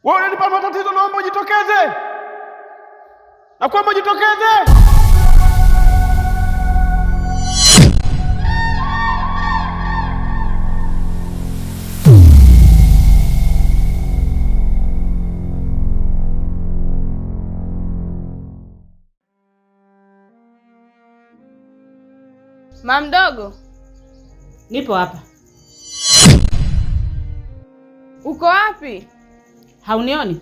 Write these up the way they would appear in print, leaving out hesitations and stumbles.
Wewe unanipa matatizo, naomba ujitokeze. Na kwamba ujitokeze. Mama mdogo. Nipo hapa. Uko wapi? Haunioni?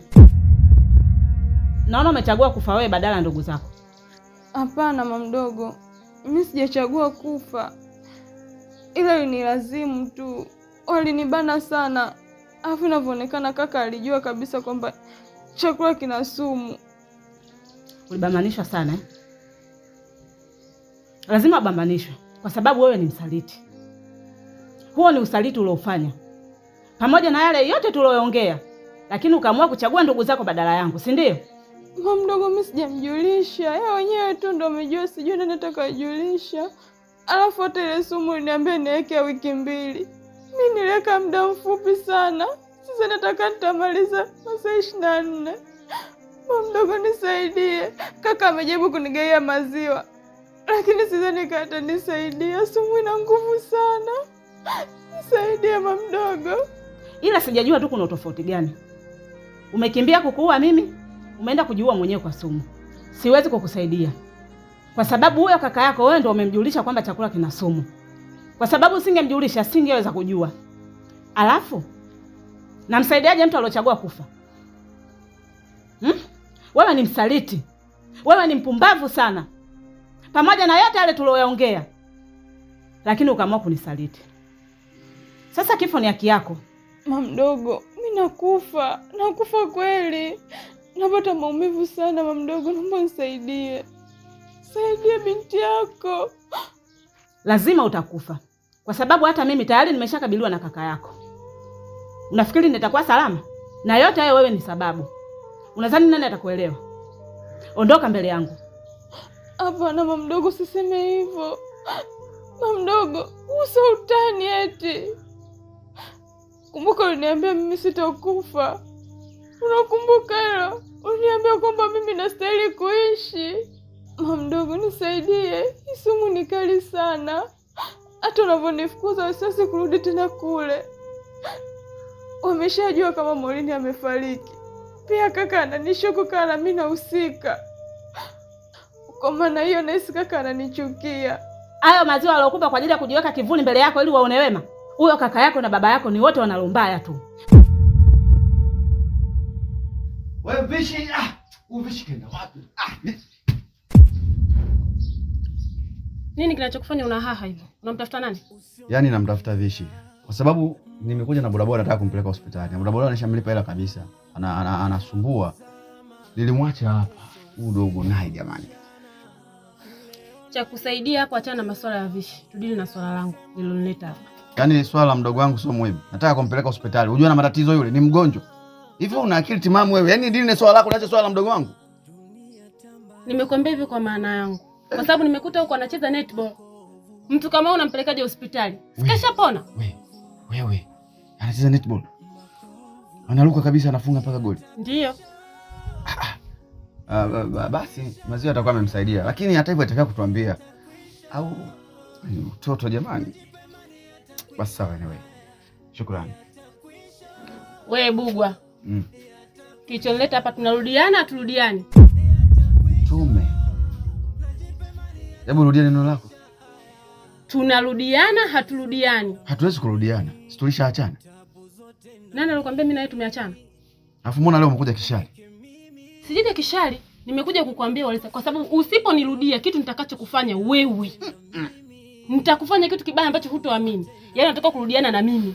Naona umechagua kufa wewe badala ya ndugu zako. Hapana mama mdogo. Mimi sijachagua kufa. Ila ni lazimu tu. Walinibana sana. Alafu inavyoonekana kaka alijua kabisa kwamba chakula kina sumu. Ulibamanishwa sana eh? Lazima ubambanishwe kwa sababu wewe ni msaliti. Huo ni usaliti uliofanya. Pamoja na yale yote tulioongea, lakini ukaamua kuchagua ndugu zako badala yangu, si ndio? Mama mdogo, mimi sijamjulisha. Yeye wenyewe tu ndio amejua, sijui nani atakayejulisha. Alafu hata ile sumu niambia niweke wiki 2. Mimi niliweka muda mfupi sana. Sasa nataka nitamaliza masaa 24. Mama mdogo nisaidie. Kaka amejaribu kunigaia maziwa, lakini sidhani kama atanisaidia. Sumu ina nguvu sana. Nisaidie mama mdogo. Ila sijajua tu kuna tofauti gani. Umekimbia kukuua mimi, umeenda kujiua mwenyewe kwa sumu. Siwezi kukusaidia. Kwa sababu huyo kaka yako wewe ndio umemjulisha kwamba chakula kina sumu. Kwa sababu usingemjulisha singeweza kujua. Alafu namsaidiaje mtu aliyochagua kufa? Wewe ni msaliti. Wewe ni mpumbavu sana. Pamoja na yote yale tulioyaongea, lakini ukaamua kunisaliti. Sasa kifo ni haki yako. Mama mdogo, mimi nakufa. Nakufa kweli. Napata maumivu sana mama mdogo, naomba nisaidie. Saidia binti yako. Lazima utakufa. Kwa sababu hata mimi tayari nimeshakabiliwa na kaka yako. Unafikiri nitakuwa salama? Na yote hayo wewe ni sababu. Unadhani nani atakuelewa? Ondoka mbele yangu. Hapana mama mdogo, usiseme hivyo. Mama mdogo, uso utani eti. Kumbuka uliniambia mimi sitakufa. Unakumbuka hilo? Uliniambia kwamba mimi nastahili kuishi. Mama mdogo, nisaidie. Hii sumu ni kali sana. Hata unavyonifukuza wasiwasi kurudi tena kule. Wameshajua kama Morini amefariki. Pia kaka ananishuku kana mimi nahusika. Kwa maana hiyo nahisi kaka ananichukia. Hayo maziwa alokupa kwa ajili ya kujiweka kivuli mbele yako ili waone wema. Huyo kaka yako na baba yako ni wote wanalombaya tu. Wewe Vishi, Vishi kenda wapi? Nini kinachokufanya unahaha hivyo? Unamtafuta nani? Yaani namtafuta Vishi. Kwa sababu nimekuja na bodaboda nataka kumpeleka hospitali. Na bodaboda anishamlipa hela kabisa. Anasumbua. Nilimwacha hapa. Udogo naye jamani. Cha kusaidia hapo, achana na masuala ya Vishi. Tudili na swala langu nililoleta hapa. Yaani swala la mdogo wangu sio muhimu. Nataka kumpeleka hospitali. Unajua na matatizo yule, ni mgonjwa. Hivi una akili timamu wewe? Yaani dili na swala lako, unaacha swala la mdogo wangu? Nimekwambia hivi kwa maana yangu. Kwa sababu nimekuta huko anacheza netball. Mtu kama unampelekaje hospitali? Sikashapona. Wewe. Anacheza netball. Analuka kabisa, anafunga mpaka goli. Ndio. Basi maziwa atakuwa amemsaidia, lakini hata hivyo atakaa kutuambia au mtoto jamani. Basi sawa, anyway. Shukrani. Wewe Bugwa. Kilichonileta hapa, tunarudiana turudiani? Hebu rudia neno lako. Tunarudiana haturudiani? Hatuwezi kurudiana. Si tulishaachana? Nani alikwambia mimi na wewe tumeachana? Alafu mbona leo umekuja kishari? Sijija kishari, nimekuja kukuambia Walisa, kwa sababu usiponirudia kitu nitakachokufanya wewe. Nitakufanya kitu kibaya ambacho hutoamini. Yaani nataka kurudiana na mimi.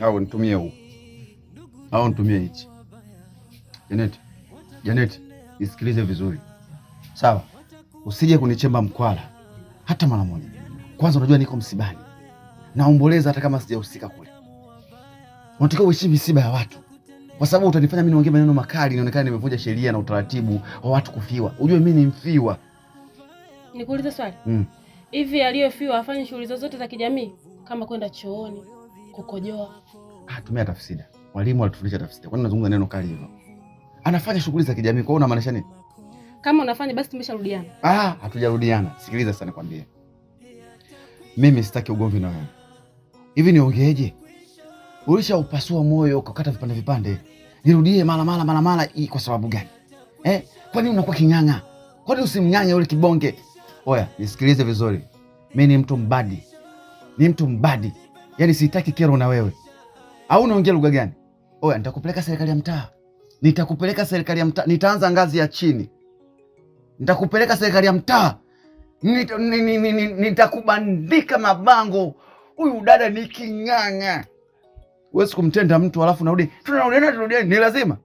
Au nitumie huu. Au nitumie hichi. Janet, nisikilize vizuri. Sawa? Usije kunichemba mkwala hata mara moja. Kwanza unajua niko msibani. Naomboleza hata kama sijahusika kule. Unataka uishi misiba ya watu. Kwa sababu utanifanya mimi niongee maneno makali, inaonekana nimevunja sheria na utaratibu wa watu kufiwa. Unajua mimi ni mfiwa. Nikuulize swali. Hivi aliyofiwa afanye shughuli zozote za kijamii kama kwenda chooni, Kukojoa. Tumia tafsida. Walimu walitufundisha tafsida. Kwani unazungumza neno kali hivyo? Anafanya shughuli za kijamii, kwa hiyo unamaanisha nini? Kama unafanya basi tumesharudiana. Hatujarudiana. Sikiliza sasa nikwambie. Mimi sitaki ugomvi na wewe. Hivi niongeeje? Ulishaupasua moyo ukakata vipande vipande. Nirudie mara kwa sababu gani? Kwa nini unakuwa king'ang'a? Kwa nini usimnyanye yule kibonge? Oya, nisikilize vizuri. Mimi ni mtu mbadi. Yaani sitaki kero na wewe. Au unaongea lugha gani? Oya, nitakupeleka serikali ya mtaa. Nitaanza ngazi ya chini. Nitakupeleka serikali ya mtaa. Nitakubandika mabango. Huyu dada ni king'ang'a. Wewe kumtenda mtu alafu narudi. Tunarudiana. Ni lazima.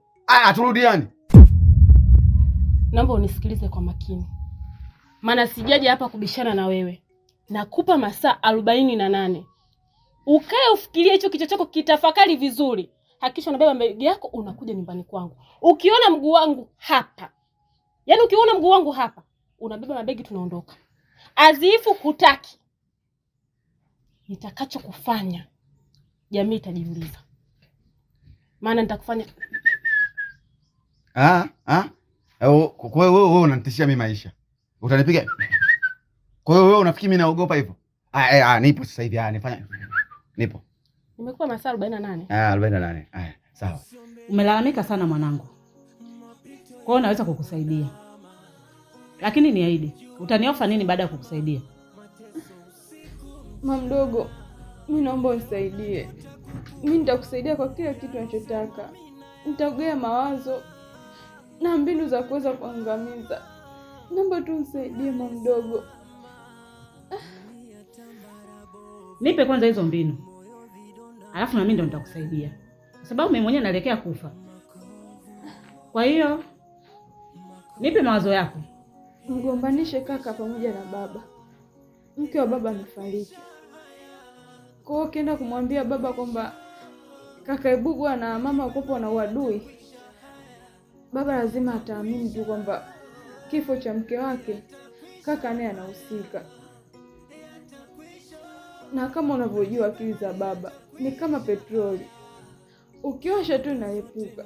Turudiane. Naomba unisikilize kwa makini. Maana sijaje hapa kubishana na wewe. Nakupa masaa 48. Ukae ufikirie hicho kichwa chako, kitafakari vizuri. Hakikisha unabeba begi yako unakuja nyumbani kwangu. Ukiona mguu wangu hapa. Yaani ukiona mguu wangu hapa, unabeba mabegi tunaondoka. Azifu hutaki. Nitakacho kufanya jamii itajiuliza. Maana nitakufanya kwa hiyo wewe unanitishia mimi maisha. Utanipiga. Kwa hiyo wewe unafikiri mimi naogopa hivyo? Nipo sasa hivi. Nifanya. Nipo. Nimekuwa masaa 48. 48. Sawa. Umelalamika sana mwanangu. Kwa hiyo naweza kukusaidia. Lakini niahidi, utaniofa nini baada ya kukusaidia? Mama mdogo, mimi naomba unisaidie. Mimi nitakusaidia kwa kila kitu unachotaka. Nitakugea mawazo na mbinu za kuweza kuangamiza. Naomba tu unisaidie mama mdogo. Nipe kwanza hizo mbinu. Alafu na mimi ndo nitakusaidia. Kwa sababu mimi mwenyewe naelekea kufa. Kwa hiyo nipe mawazo yako. Mgombanishe kaka pamoja na baba. Mke wa baba amefariki. Kwa hiyo ukienda kumwambia baba kwamba kaka Ibugwa na mama wakopo na uadui, baba lazima ataamini tu kwamba kifo cha mke wake kaka naye anahusika. Na kama unavyojua akili za baba ni kama petroli. Ukiosha tu inaepuka.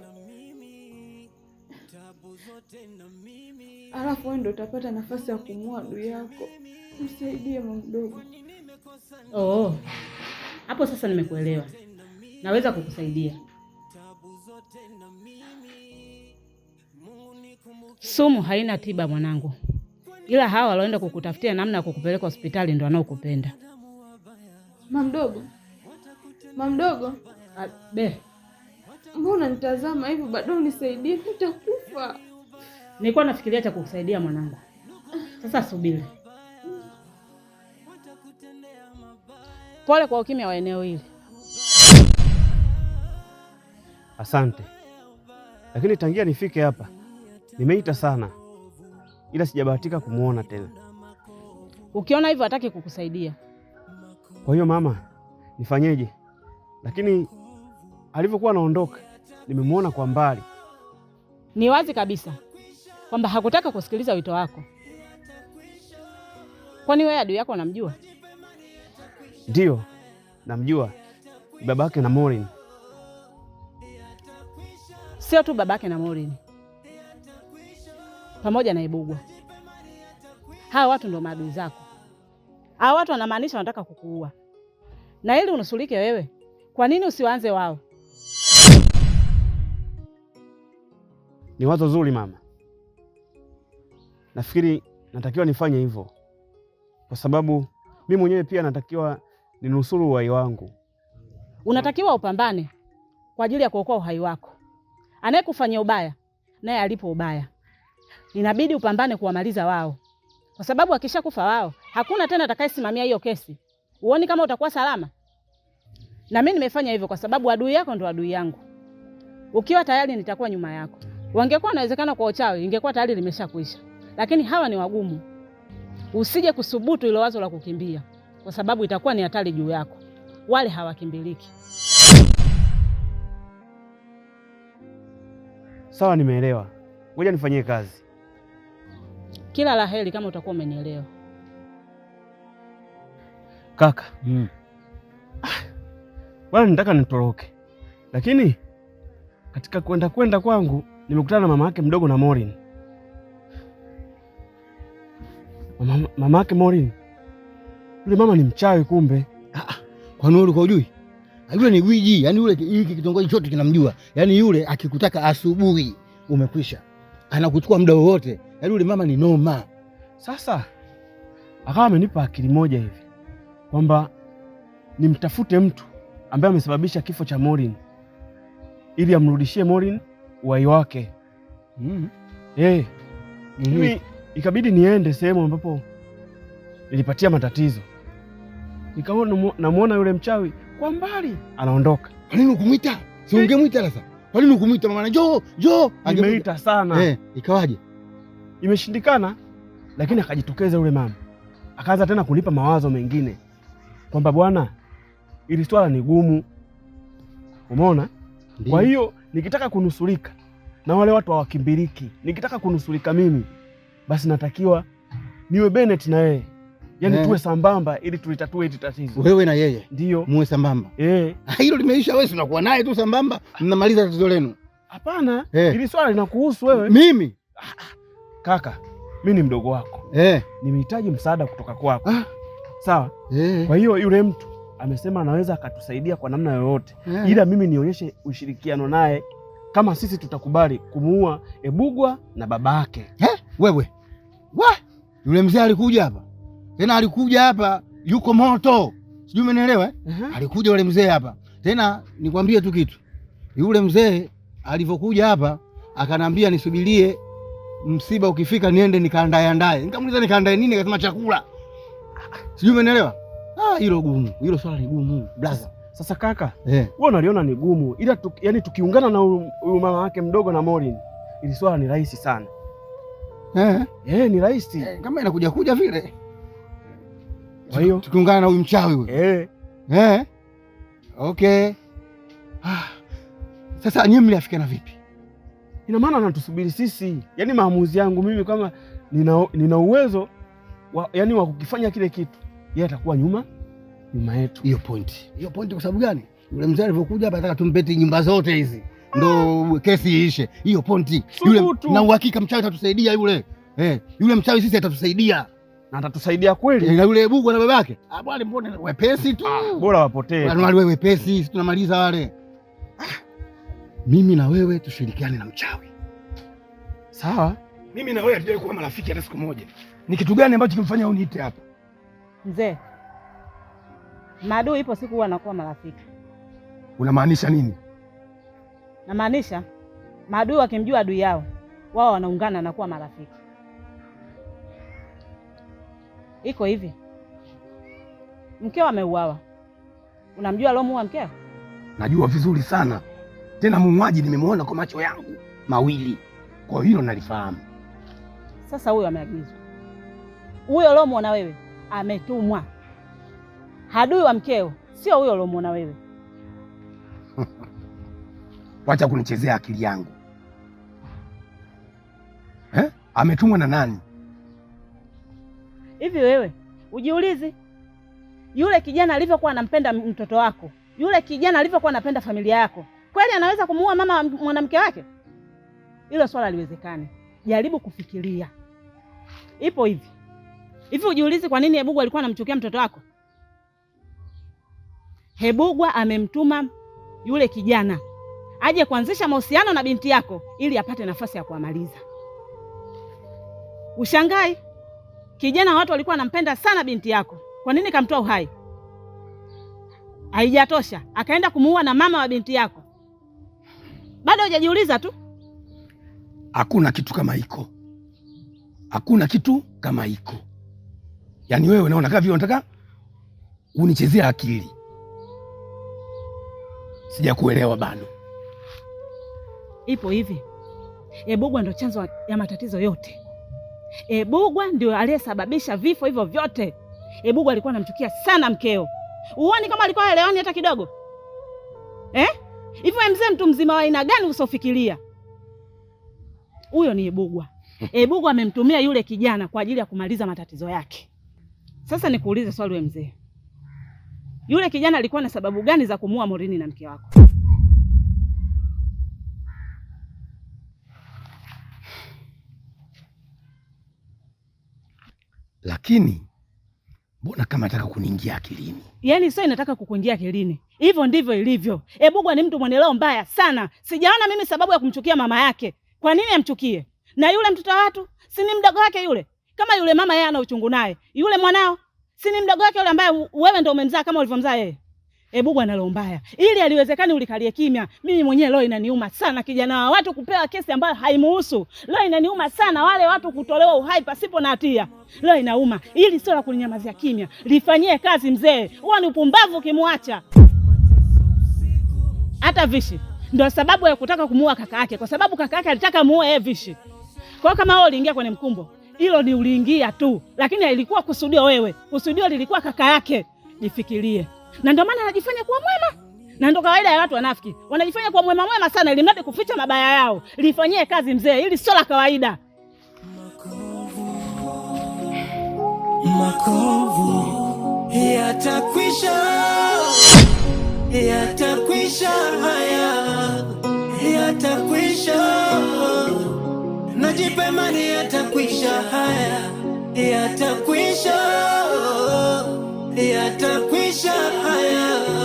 Alafu wewe ndio utapata nafasi ya kumua adui yako. Msaidie mama mdogo. Hapo sasa nimekuelewa. Naweza kukusaidia. Sumu haina tiba mwanangu. Ila hawa walioenda kukutafutia namna ya kukupeleka hospitali ndio wanaokupenda. Mama mdogo. Mbona nitazama hivyo bado unisaidie, nitakufa. Nilikuwa nafikiria cha kukusaidia mwanangu. Sasa subiri. Pole kwa ukimya wa eneo hili. Asante. Lakini tangia nifike hapa nimeita sana, ila sijabahatika kumuona tena. Ukiona hivyo hataki kukusaidia. Kwa hiyo mama, nifanyeje? Lakini alivyokuwa anaondoka nimemuona kwa mbali. Ni wazi kabisa kwamba hakutaka kusikiliza wito wako. Kwani wewe adui yako unamjua? Ndio, namjua. Babake na Morin. Sio tu babake na Morin. Pamoja na Ibugwa. Hawa watu ndio maadui zako. Hawa watu wanamaanisha wanataka kukuua. Na ili unusulike wewe, kwa nini usiwaanze wao? Ni wazo zuri mama. Nafikiri natakiwa nifanye hivyo. Kwa sababu mimi mwenyewe pia natakiwa ninusuru uhai wangu. Unatakiwa upambane kwa ajili ya kuokoa uhai wako. Anayekufanyia ubaya naye alipo ubaya. Inabidi upambane kuwamaliza wao. Kwa sababu akishakufa wao, hakuna tena atakayesimamia hiyo kesi. Uoni kama utakuwa salama? Na mimi nimefanya hivyo kwa sababu adui yako ndo adui yangu. Ukiwa tayari nitakuwa nyuma yako. Wangekuwa inawezekana kwa uchawi, ingekuwa tayari limeshakuisha. Lakini hawa ni wagumu. Usije kusubutu ile wazo la kukimbia, kwa sababu itakuwa ni hatari juu yako. Wale hawakimbiliki. Sawa, nimeelewa. Ngoja nifanyie kazi. Kila laheri kama utakuwa umenielewa. Kaka. wala nitaka nitoroke, lakini katika kwenda kwangu nimekutana na mama yake mdogo na Morin. Mama yake Morin, yule mama ni mchawi kumbe. Kwa nini ulikuwa hujui? Yule ni gwiji, yani yule hiki kitongoji chote kinamjua. Yani yule akikutaka asubuhi umekwisha. Anakuchukua muda wowote. Yani yule mama ni noma. Sasa akawa amenipa akili moja hivi kwamba nimtafute mtu ambaye amesababisha kifo cha Morin ili amrudishie Morin uhai wake. Mimi ikabidi niende sehemu ambapo nilipatia matatizo. Nikaona namuona yule mchawi kwa mbali anaondoka. Kwa nini ukumuita? Si ungemuita sasa. Kwa nini ukumuita mama? Njoo. Nimeita sana. Ikawaje? Imeshindikana, lakini akajitokeza yule mama. Akaanza tena kunipa mawazo mengine kwamba bwana, ili swala ni gumu. Umeona? Kwa hiyo nikitaka kunusurika na wale watu hawakimbiliki, nikitaka kunusurika mimi, basi natakiwa niwe Bennett na yeye. Yaani tuwe sambamba ili tulitatue hili tatizo. Wewe na yeye? Ndio. Muwe sambamba. Hilo limeisha, wewe unakuwa naye tu sambamba, mnamaliza tatizo lenu. Hapana, ili swala linakuhusu wewe. Mimi? Kaka, mimi ni mdogo wako. Nimehitaji msaada kutoka kwako. Sawa? Kwa hiyo yule mtu amesema anaweza akatusaidia kwa namna yoyote. Ila mimi nionyeshe ushirikiano naye kama sisi tutakubali kumuua Ebugwa na baba yake. Wewe. Yule mzee alikuja hapa. Tena alikuja hapa yuko moto. Sijui umenielewa? Alikuja yule mzee hapa. Tena nikwambie tu kitu. Yule mzee alivyokuja hapa akanambia nisubirie msiba ukifika niende nikaandae. Nikamuuliza nikaandae nini? Akasema chakula. Sijui umenielewa? Hilo gumu. Hilo swala ni gumu, blaza. Sasa kaka, wewe unaliona ni gumu. Ila yani tukiungana na huyu mama wake mdogo na Morin, ili swala ni rahisi sana. Ni rahisi. Kama inakuja kuja vile. Kwa hiyo tukiungana na huyu mchawi huyu. Okay. Sasa nyinyi mliafikiana vipi? Ina maana anatusubiri sisi. Yaani maamuzi yangu mimi kama nina uwezo wa kukifanya kile kitu, yeye atakuwa nyuma yetu. Hiyo point kwa sababu gani? Yule mzee alivyokuja hapa anataka tumpete nyumba zote hizi. Ndo kesi iishe. Hiyo point. Yule na uhakika mchawi atatusaidia yule. Yule mchawi sisi atatusaidia. Na atatusaidia kweli. Na yule Ebugwa na babake. Bwana mbona wepesi tu. Bora wapotee. Bwana wewe wepesi, sisi tunamaliza wale. Mimi na wewe tushirikiane na mchawi. Sawa? Mimi na wewe hatujawahi kuwa marafiki hata siku moja. Ni kitu gani ambacho kimfanya uniite hapa? Mzee, maadui ipo siku huwa anakuwa marafiki. Unamaanisha nini? Namaanisha maadui wakimjua adui yao, wao wanaungana na kuwa marafiki. Iko hivi. Mkeo ameuawa. Unamjua alomuua mkeo? Najua vizuri sana. Tena muuaji nimemwona kwa macho yangu mawili. Kwa hilo nalifahamu. Sasa huyo ameagizwa. Huyo alomuona wewe ametumwa. Adui wa mkeo sio huyo alomuona wewe. Wacha kunichezea akili yangu. Ametumwa na nani? Hivi wewe ujiulizi, yule kijana alivyokuwa anampenda mtoto wako, yule kijana alivyokuwa anapenda familia yako, kweli anaweza kumuua mama mwanamke wake? Hilo swala liwezekane. Jaribu kufikiria. Ipo hivi. Ujiulizi kwa nini Ebugwa alikuwa anamchukia mtoto wako? Ebugwa amemtuma yule kijana aje kuanzisha mahusiano na binti yako ili apate nafasi ya kuamaliza. Ushangai. Kijana watu walikuwa wanampenda sana binti yako. Kwa nini kamtoa uhai? Haijatosha, akaenda kumuua na mama wa binti yako. Bado hujajiuliza tu? Hakuna kitu kama hiko. Hakuna kitu kama hiko. Yaani wewe unaona kama vile unataka unichezea akili. Sijakuelewa bado. Ipo hivi. Ebugwa ndo chanzo ya matatizo yote. Ebugwa ndio aliyesababisha vifo hivyo vyote. Ebugwa alikuwa anamchukia sana mkeo. Uone kama alikuwa haelewani hata kidogo. Hivyo mzee mtu mzima wa aina gani usofikiria? Huyo ni Ebugwa. Ebugwa amemtumia yule kijana kwa ajili ya kumaliza matatizo yake. Sasa nikuulize swali wewe mzee. yule kijana alikuwa na sababu gani za kumuua Morini na mke wako? Lakini mbona kama nataka kuniingia akilini? Yaani sio inataka kukuingia akilini. Hivyo ndivyo ilivyo. Bugwa ni mtu mwenye leo mbaya sana. Sijaona mimi sababu ya kumchukia mama yake. Kwa nini amchukie? Na yule mtoto wa watu, si ni mdogo wake yule? Kama yule mama yeye ana uchungu naye. Yule mwanao, si ni mdogo wake yule ambaye wewe ndio umemzaa kama ulivyomzaa yeye? Bugwa ana roho mbaya. Ili aliwezekani ulikalie kimya. Mimi mwenyewe leo inaniuma sana kijana wa watu kupewa kesi ambayo haimuhusu. Leo inaniuma sana wale watu kutolewa uhai pasipo na hatia. Leo inauma. Ili sio la kunyamazia kimya. Lifanyie kazi mzee. Huo ni upumbavu ukimwacha. Hata Vishi ndio sababu ya kutaka kumuua kaka yake, kwa sababu kaka yake alitaka muue Vishi. Kwa kama wewe uliingia kwenye mkumbo, hilo ni uliingia tu, lakini ilikuwa kusudio wewe. Kusudio lilikuwa kaka yake. Jifikirie. Na ndio maana anajifanya kuwa mwema. Na ndio kawaida ya watu wanafiki. Wanajifanya kuwa mwema sana ili mradi kuficha mabaya yao. Lifanyie kazi mzee, ili sio la kawaida. Makovu yatakwisha, yatakwisha haya, yatakwisha. Najipe imani yatakwisha haya, yatakwisha, yatakwisha haya.